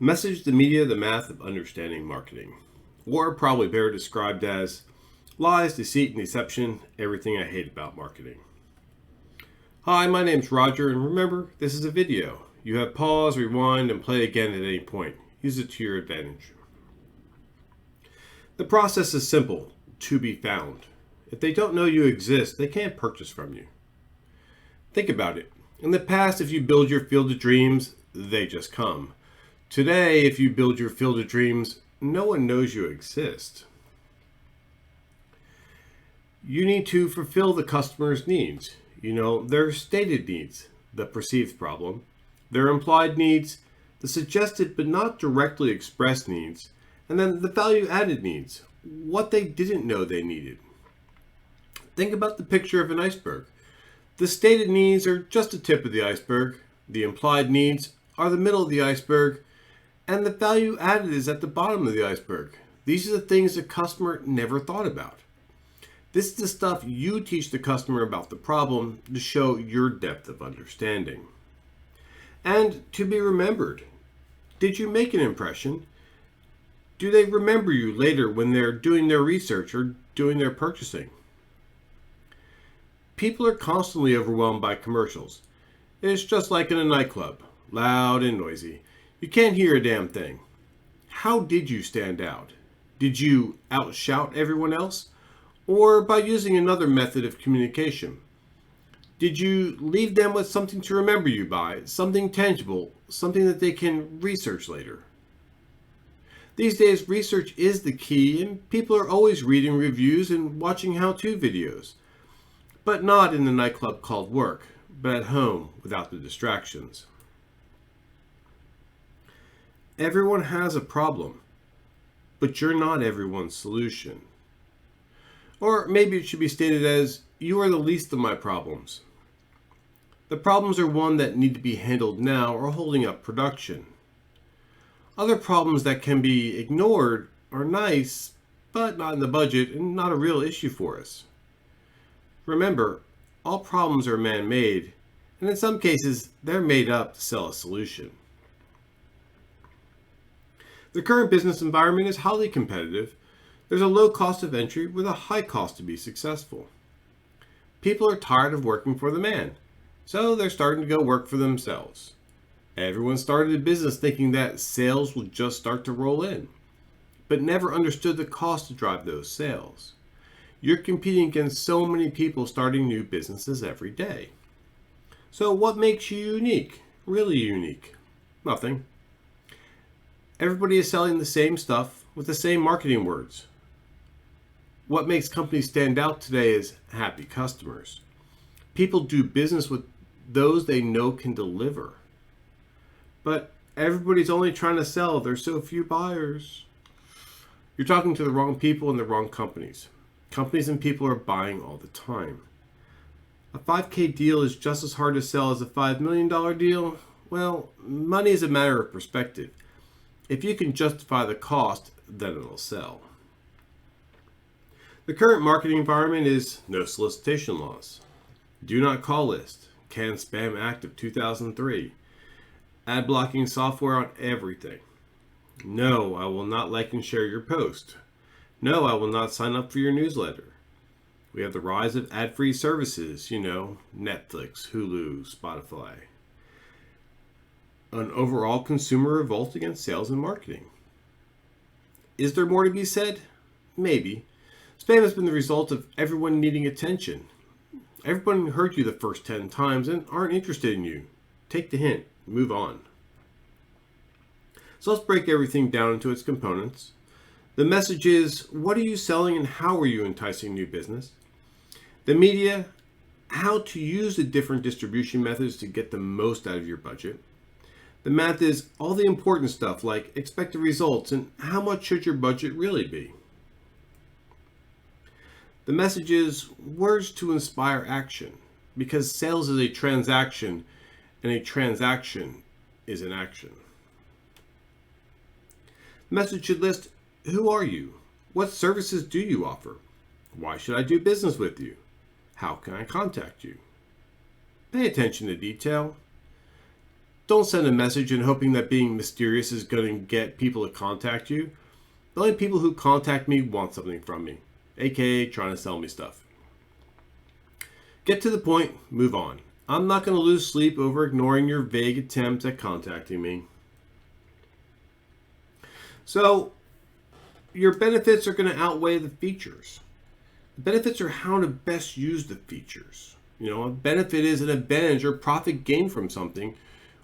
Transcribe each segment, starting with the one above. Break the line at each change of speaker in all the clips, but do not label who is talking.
Message, the media, the math of understanding marketing. Or probably better described as lies, deceit, and deception, everything I hate about marketing. Hi, my name's Roger, and remember, this is a video. You have pause, rewind, and play again at any point. Use it to your advantage. The process is simple: to be found. If they don't know you exist, they can't purchase from you. Think about it. In the past, if you build your field of dreams, they just come. Today, if you build your field of dreams, no one knows you exist. You need to fulfill the customer's needs. Their stated needs, the perceived problem, their implied needs, the suggested but not directly expressed needs, and then the value-added needs, what they didn't know they needed. Think about the picture of an iceberg. The stated needs are just the tip of the iceberg, the implied needs are the middle of the iceberg, and the value added is at the bottom of the iceberg. These are the things the customer never thought about. This is the stuff you teach the customer about the problem to show your depth of understanding. And to be remembered. Did you make an impression? Do they remember you later when they're doing their research or doing their purchasing? People are constantly overwhelmed by commercials. It's just like in a nightclub, loud and noisy. You can't hear a damn thing. How did you stand out? Did you outshout everyone else? Or by using another method of communication? Did you leave them with something to remember you by, something tangible, something that they can research later? These days, research is the key, and people are always reading reviews and watching how-to videos. But not in the nightclub called work, but at home without the distractions. Everyone has a problem, but you're not everyone's solution. Or maybe it should be stated as, you are the least of my problems. The problems are one that need to be handled now or holding up production. Other problems that can be ignored are nice, but not in the budget and not a real issue for us. Remember, all problems are man-made, and in some cases, they're made up to sell a solution. The current business environment is highly competitive. There's a low cost of entry with a high cost to be successful. People are tired of working for the man, so they're starting to go work for themselves. Everyone started a business thinking that sales would just start to roll in, but never understood the cost to drive those sales. You're competing against so many people starting new businesses every day. So what makes you unique? Really unique? Nothing. Everybody is selling the same stuff with the same marketing words. What makes companies stand out today is happy customers. People do business with those they know can deliver. But everybody's only trying to sell. There's so few buyers. You're talking to the wrong people and the wrong companies. Companies and people are buying all the time. A 5K deal is just as hard to sell as a $5 million deal. Well, money is a matter of perspective. If you can justify the cost, then it'll sell. The current marketing environment is no solicitation laws, do not call list, Can Spam Act of 2003, ad blocking software on everything. No, I will not like and share your post. No, I will not sign up for your newsletter. We have the rise of ad-free services, Netflix, Hulu, Spotify. An overall consumer revolt against sales and marketing. Is there more to be said? Maybe. Spam has been the result of everyone needing attention. Everyone heard you the first 10 times and aren't interested in you. Take the hint. Move on. So let's break everything down into its components. The message is, what are you selling and how are you enticing new business? The media, how to use the different distribution methods to get the most out of your budget. The math is all the important stuff like expected results and how much should your budget really be. The message is words to inspire action, because sales is a transaction and a transaction is an action. The message should list, who are you? What services do you offer? Why should I do business with you? How can I contact you? Pay attention to detail. don't send a message in hoping that being mysterious is going to get people to contact you. The only people who contact me want something from me, aka trying to sell me stuff. Get to the point, move on. I'm not going to lose sleep over ignoring your vague attempts at contacting me. So, your benefits are going to outweigh the features. The benefits are how to best use the features. A benefit is an advantage or profit gained from something,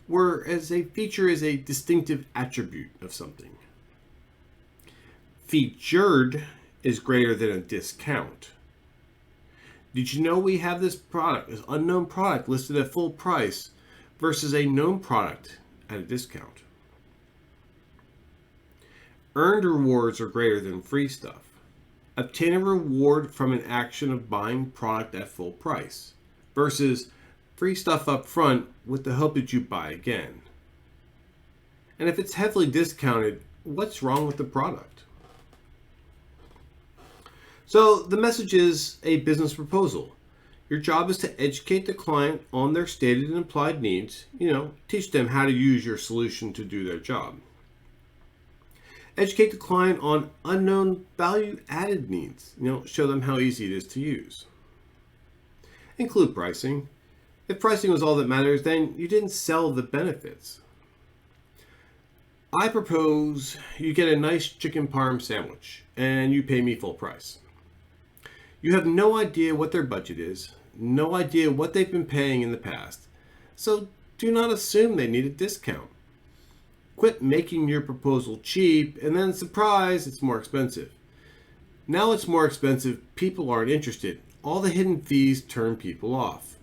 whereas a feature is a distinctive attribute of something. Featured is greater than a discount. Did you know we have this unknown product listed at full price versus a known product at a discount? Earned rewards are greater than free stuff. Obtain a reward from an action of buying product at full price versus free stuff up front with the hope that you buy again. And if it's heavily discounted, what's wrong with the product? So the message is a business proposal. Your job is to educate the client on their stated and implied needs. Teach them how to use your solution to do their job. Educate the client on unknown value-added needs. Show them how easy it is to use. Include pricing. If pricing was all that matters, then you didn't sell the benefits. I propose you get a nice chicken parm sandwich and you pay me full price. You have no idea what their budget is, no idea what they've been paying in the past, so do not assume they need a discount. Quit making your proposal cheap and then surprise, it's more expensive. Now it's more expensive, people aren't interested. All the hidden fees turn people off.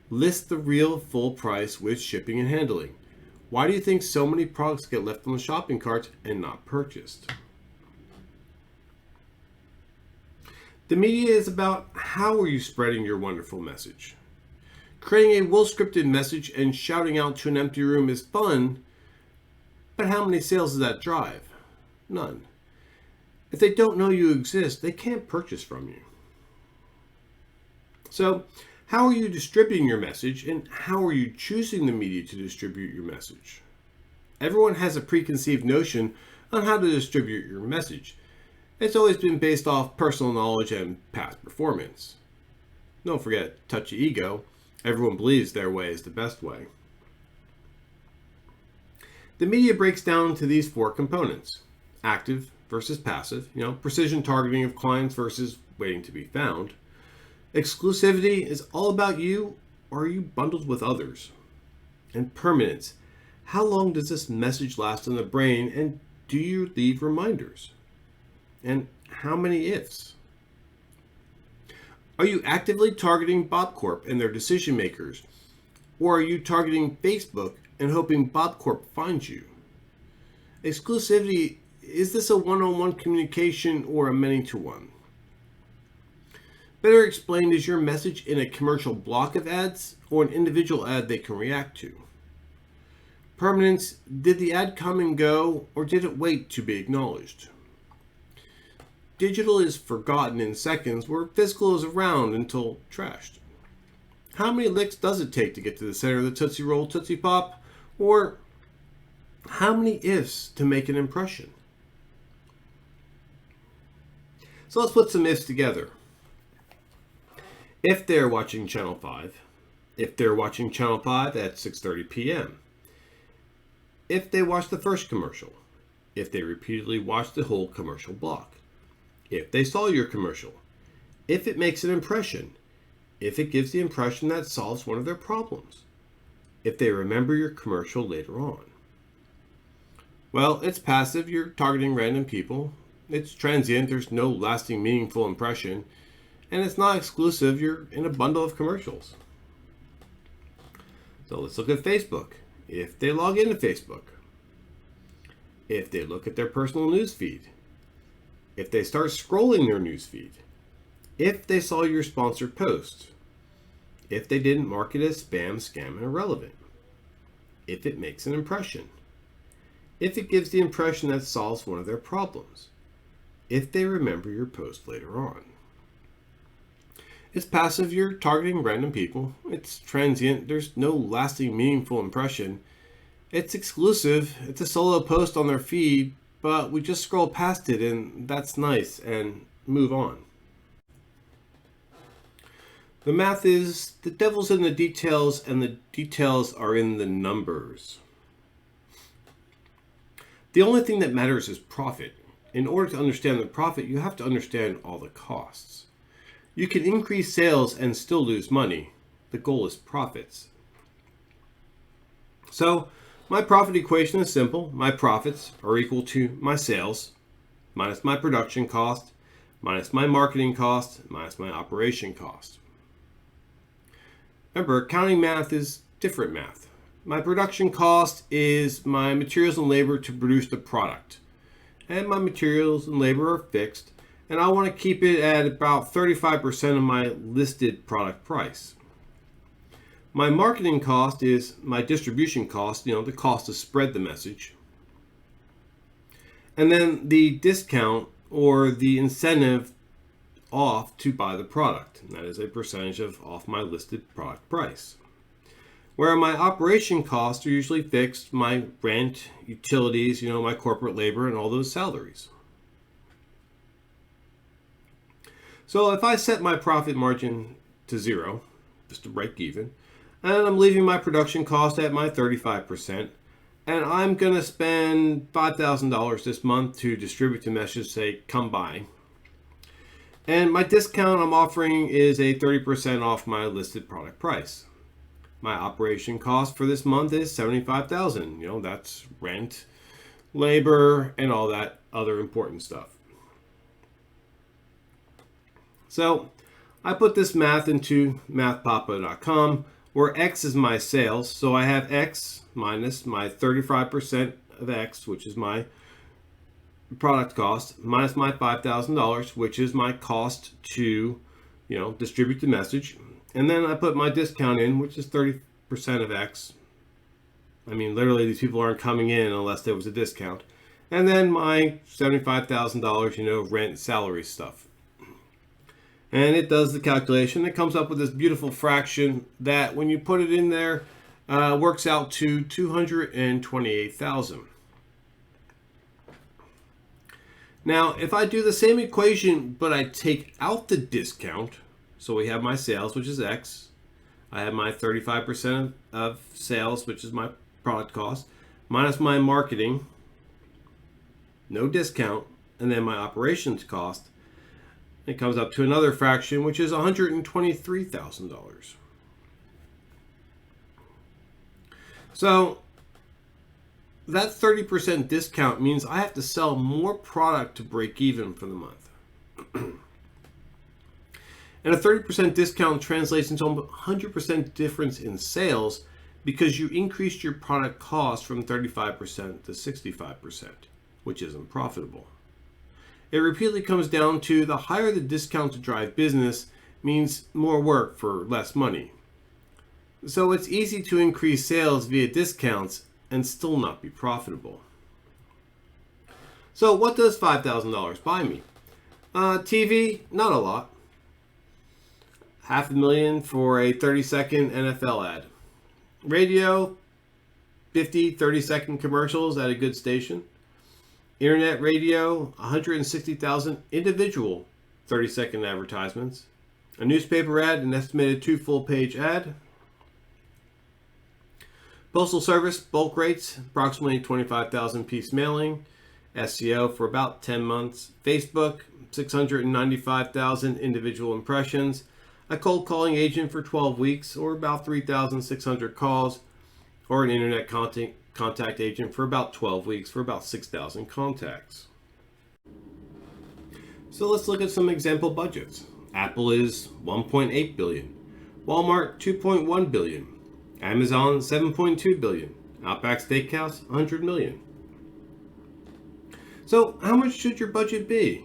List the real full price with shipping and handling. Why do you think so many products get left on the shopping carts and not purchased? The media is about how are you spreading your wonderful message. Creating a well-scripted message and shouting out to an empty room is fun, but how many sales does that drive? None. If they don't know you exist, they can't purchase from you. So, how are you distributing your message and how are you choosing the media to distribute your message? Everyone has a preconceived notion on how to distribute your message. It's always been based off personal knowledge and past performance. Don't forget, touchy ego. Everyone believes their way is the best way. The media breaks down to these four components: active versus passive, precision targeting of clients versus waiting to be found. Exclusivity is all about you, or are you bundled with others? And permanence. How long does this message last in the brain, and do you leave reminders? And how many ifs? Are you actively targeting BobCorp and their decision makers? Or are you targeting Facebook and hoping BobCorp finds you? Exclusivity, is this a one-on-one communication or a many-to-one? Better explained, is your message in a commercial block of ads or an individual ad they can react to? Permanence, did the ad come and go or did it wait to be acknowledged? Digital is forgotten in seconds where physical is around until trashed. How many licks does it take to get to the center of the Tootsie Roll Tootsie Pop? Or how many ifs to make an impression? So let's put some ifs together. If they're watching Channel 5, if they're watching Channel 5 at 6:30 p.m., if they watch the first commercial, if they repeatedly watch the whole commercial block, if they saw your commercial, if it makes an impression, if it gives the impression that solves one of their problems, if they remember your commercial later on. Well, it's passive, you're targeting random people. It's transient, there's no lasting meaningful impression. And it's not exclusive, you're in a bundle of commercials. So let's look at Facebook. If they log into Facebook, if they look at their personal news feed, if they start scrolling their news feed, if they saw your sponsored post, if they didn't mark it as spam, scam, and irrelevant, if it makes an impression, if it gives the impression that solves one of their problems, if they remember your post later on. It's passive, you're targeting random people. It's transient, there's no lasting meaningful impression. It's exclusive. It's a solo post on their feed, but we just scroll past it and that's nice and move on. The math is the devil's in the details, and the details are in the numbers. The only thing that matters is profit. In order to understand the profit, you have to understand all the costs. You can increase sales and still lose money. The goal is profits. So, my profit equation is simple. My profits are equal to my sales minus my production cost minus my marketing cost minus my operation cost. Remember, accounting math is different math. My production cost is my materials and labor to produce the product. And my materials and labor are fixed, and I want to keep it at about 35% of my listed product price. My marketing cost is my distribution cost, the cost to spread the message. And then the discount or the incentive off to buy the product. And that is a percentage off my listed product price. Where my operation costs are usually fixed, my rent, utilities, my corporate labor, and all those salaries. So if I set my profit margin to 0, just to break even, and I'm leaving my production cost at my 35%, and I'm going to spend $5,000 this month to distribute the message, say, come by. And my discount I'm offering is a 30% off my listed product price. My operation cost for this month is $75,000. That's rent, labor, and all that other important stuff. So I put this math into mathpapa.com, where X is my sales. So I have X minus my 35% of X, which is my product cost, minus my $5,000, which is my cost to, distribute the message. And then I put my discount in, which is 30% of X. I mean, literally, these people aren't coming in unless there was a discount. And then my $75,000, rent, salary stuff. And it does the calculation. It comes up with this beautiful fraction that, when you put it in there, works out to $228,000. Now, if I do the same equation, but I take out the discount, so we have my sales, which is X. I have my 35% of sales, which is my product cost, minus my marketing, no discount, and then my operations cost. It comes up to another fraction, which is $123,000. So that 30% discount means I have to sell more product to break even for the month. And a 30% discount translates into a 100% difference in sales because you increased your product cost from 35% to 65%, which isn't profitable. It repeatedly comes down to the higher the discount to drive business means more work for less money. So it's easy to increase sales via discounts and still not be profitable. So what does $5,000 buy me? TV, not a lot. $500,000 for a 30-second NFL ad. Radio, 50 30-second commercials at a good station. Internet radio, 160,000 individual 30-second advertisements. A newspaper ad, an estimated 2 full-page ad. Postal service, bulk rates, approximately 25,000 piece mailing. SEO for about 10 months. Facebook, 695,000 individual impressions. A cold calling agent for 12 weeks, or about 3,600 calls. Or an internet contact agent for about 12 weeks, for about 6,000 contacts. So let's look at some example budgets. Apple is $1.8 billion. Walmart, $2.1 billion. Amazon, $7.2 billion. Outback Steakhouse, $100 million. So how much should your budget be?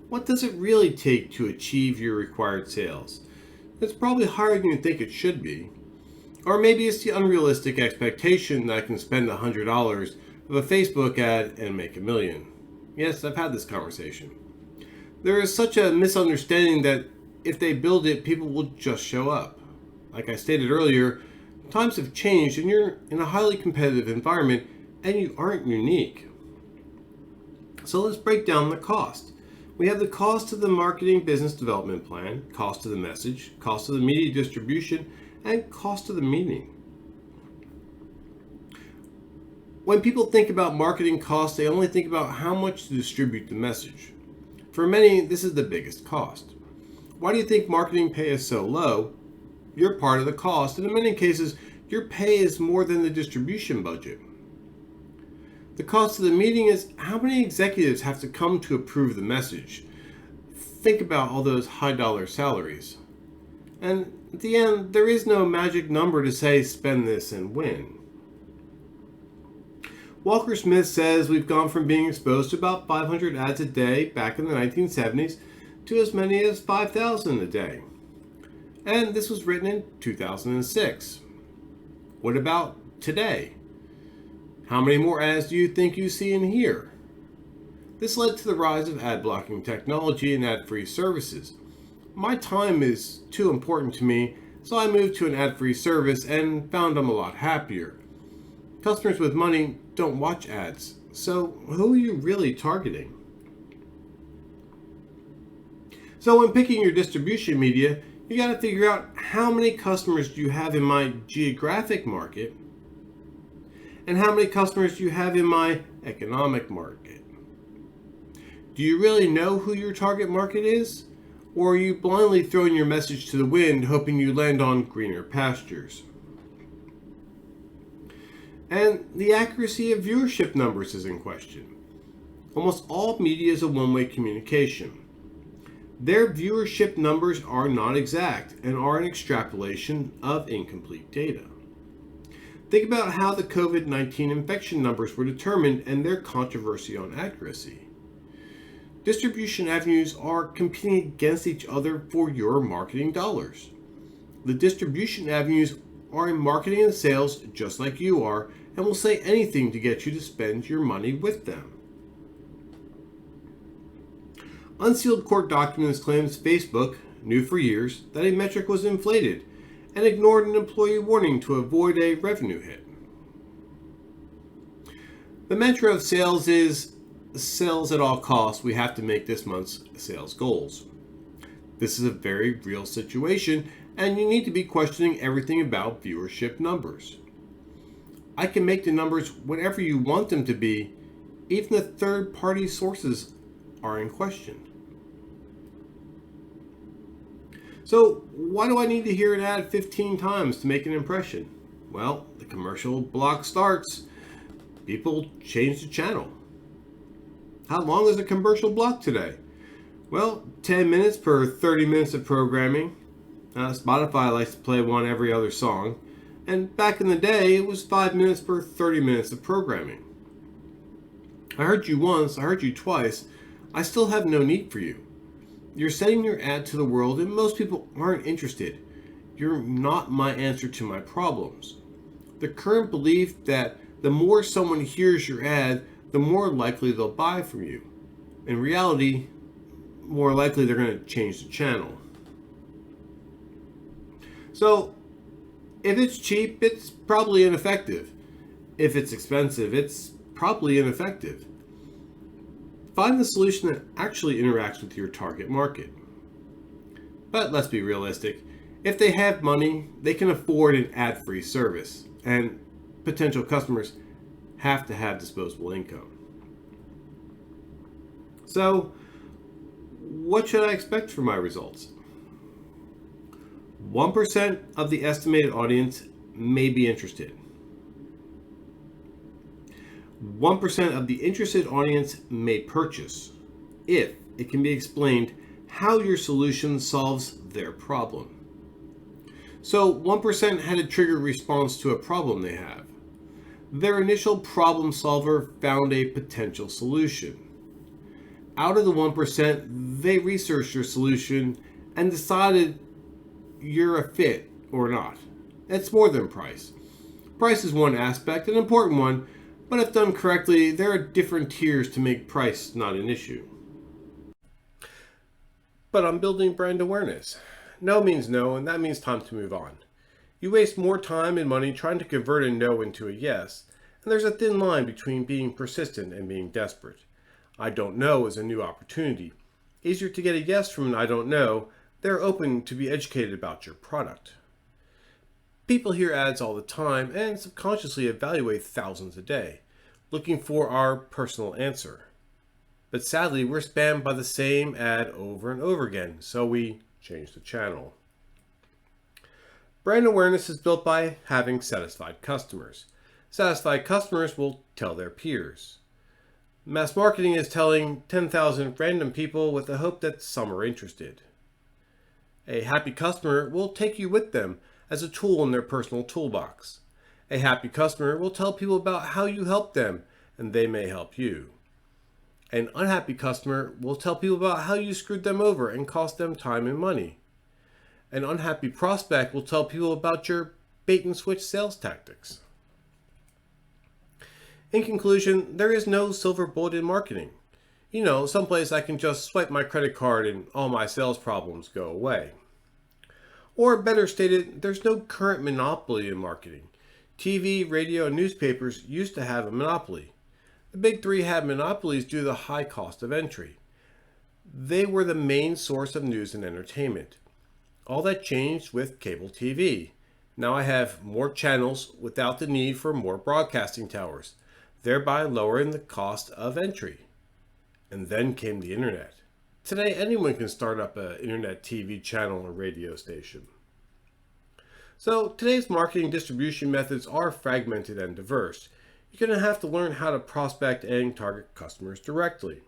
What does it really take to achieve your required sales? It's probably higher than you think it should be. Or maybe it's the unrealistic expectation that I can spend $100 of a Facebook ad and make $1 million. Yes, I've had this conversation. There is such a misunderstanding that if they build it, people will just show up. Like I stated earlier, Times have changed and you're in a highly competitive environment and you aren't unique. So let's break down the cost. We have the cost of the marketing business development plan, cost of the message, cost of the media distribution, and cost of the meeting. When people think about marketing costs, they only think about how much to distribute the message. For many, this is the biggest cost. Why do you think marketing pay is so low? You're part of the cost, and in many cases, your pay is more than the distribution budget. The cost of the meeting is how many executives have to come to approve the message. Think about all those high-dollar salaries. And at the end, there is no magic number to say spend this and win. Walker Smith says we've gone from being exposed to about 500 ads a day back in the 1970s to as many as 5,000 a day. And this was written in 2006. What about today? How many more ads do you think you see and hear? This led to the rise of ad blocking technology and ad-free services. My time is too important to me, so I moved to an ad-free service and found I'm a lot happier. Customers with money don't watch ads, so who are you really targeting? So when picking your distribution media, you got to figure out how many customers do you have in my geographic market and how many customers do you have in my economic market. Do you really know who your target market is? Or are you blindly throwing your message to the wind hoping you land on greener pastures? And the accuracy of viewership numbers is in question. Almost all media is a one-way communication. Their viewership numbers are not exact and are an extrapolation of incomplete data. Think about how the COVID-19 infection numbers were determined and their controversy on accuracy. Distribution avenues are competing against each other for your marketing dollars. The distribution avenues are in marketing and sales just like you are and will say anything to get you to spend your money with them. Unsealed court documents claims Facebook knew for years that a metric was inflated and ignored an employee warning to avoid a revenue hit. The mantra of sales is sales at all costs. We have to make this month's sales goals. This is a very real situation and you need to be questioning everything about viewership numbers. I can make the numbers whatever you want them to be, even the third-party sources are in question. So why do I need to hear an ad 15 times to make an impression? Well, the commercial block starts. People change the channel. How long is a commercial block today? Well, 10 minutes per 30 minutes of programming. Spotify likes to play one every other song. And back in the day, it was 5 minutes per 30 minutes of programming. I heard you once, I heard you twice. I still have no need for you. You're sending your ad to the world and most people aren't interested. You're not my answer to my problems. The current belief that the more someone hears your ad, the more likely they'll buy from you. In reality, more likely they're going to change the channel. So, if it's cheap, it's probably ineffective. If it's expensive, it's probably ineffective. Find the solution that actually interacts with your target market. But let's be realistic. If they have money, they can afford an ad-free service, and potential customers have to have disposable income. So, what should I expect from my results? 1% of the estimated audience may be interested. 1% of the interested audience may purchase if it can be explained how your solution solves their problem. So 1% had a trigger response to a problem they have. Their initial problem solver found a potential solution. Out of the 1%, they researched your solution and decided you're a fit or not. It's more than price. Price is one aspect, an important one, but if done correctly, there are different tiers to make price not an issue. But I'm building brand awareness. No means no, and that means time to move on. You waste more time and money trying to convert a no into a yes, and there's a thin line between being persistent and being desperate. I don't know is a new opportunity. Easier to get a yes from an I don't know. They're open to be educated about your product. People hear ads all the time and subconsciously evaluate thousands a day, looking for our personal answer. But sadly, we're spammed by the same ad over and over again, so we change the channel. Brand awareness is built by having satisfied customers. Satisfied customers will tell their peers. Mass marketing is telling 10,000 random people with the hope that some are interested. A happy customer will take you with them as a tool in their personal toolbox. A happy customer will tell people about how you help them and they may help you. An unhappy customer will tell people about how you screwed them over and cost them time and money. An unhappy prospect will tell people about your bait and switch sales tactics. In conclusion, there is no silver bullet in marketing. Someplace I can just swipe my credit card and all my sales problems go away. Or better stated, there's no current monopoly in marketing. TV, radio, and newspapers used to have a monopoly. The big three had monopolies due to the high cost of entry. They were the main source of news and entertainment. All that changed with cable TV. Now I have more channels without the need for more broadcasting towers, thereby lowering the cost of entry. And then came the internet. Today, anyone can start up an internet TV channel or radio station. So today's marketing distribution methods are fragmented and diverse. You're going to have to learn how to prospect and target customers directly.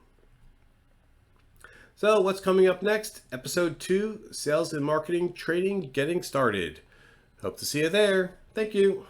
So what's coming up next? Episode 2, Sales and Marketing Training Getting Started. Hope to see you there. Thank you.